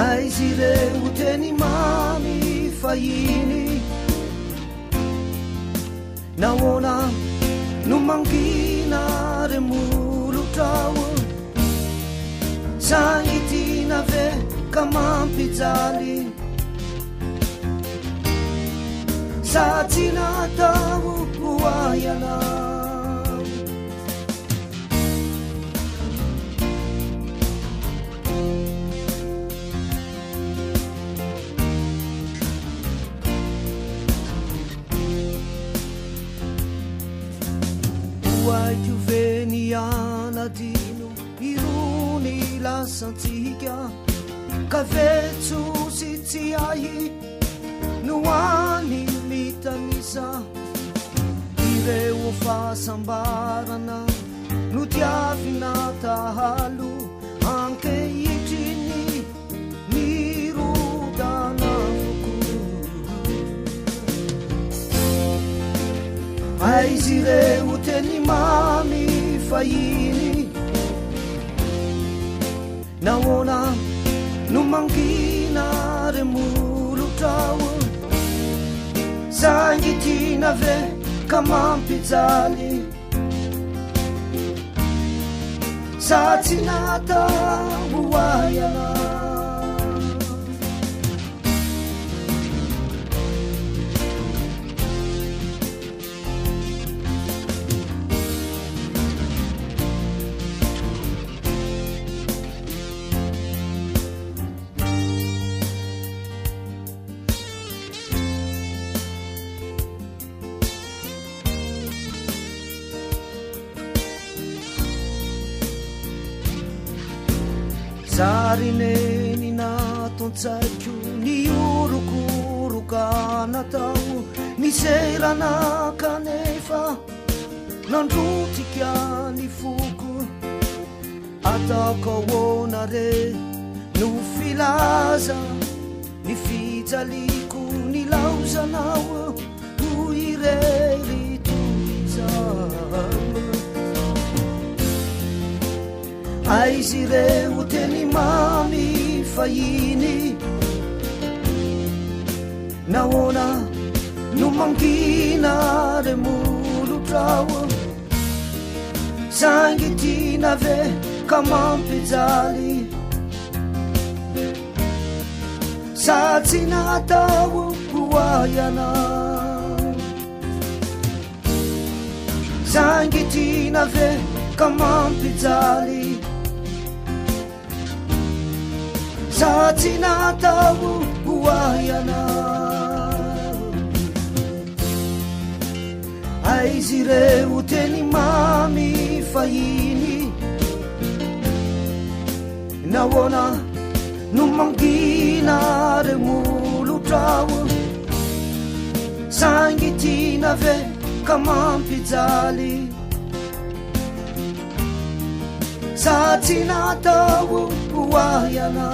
aizy reo teny mamy fahiny nahoana no mangina remolotrao sangitina ve ka mampijaly sa tsy natao hoaiana hoaiko ve nianadino irony lasantsika ka vetsosy tsy ahy no any mitanisa ireo fahasambarana no tiavina tahalo ankehitriny nirodana voko aizy reo teny mamy fahiny nahoana no mangina remolotrao sangitina ve ka mampijaly sa tsy natao hoaiana zarineny natontsaiko niorokorokana tao niserana kanefa nandrotika ny foko ataoko ahoana re no filaza ny fijaliko ny laozanao ho irery toizano aizy reo teny mamy fahiny nahoana no mangina remolotrao sangitina ve ka mampijaly sa tsy natao hoaiana sangitina ve ka mampijaly sa tsy natao hoaiana aizy reo teny mamy fahiny nahoana no mangina remolotrao sangitina ve ka mampijaly sa tsy natao hoaiana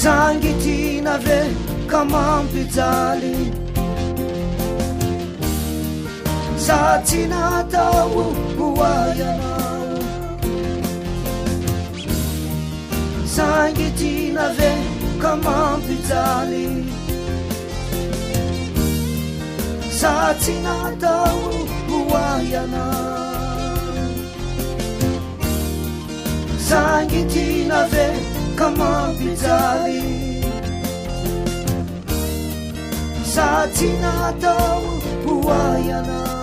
sangitina ve ka mampijaly sa tsy natao hoaiana sangitina ve ka mampijaly sa tsy natao hoaiana sangitina ve ka mampijaly sa tsy natao hoaiana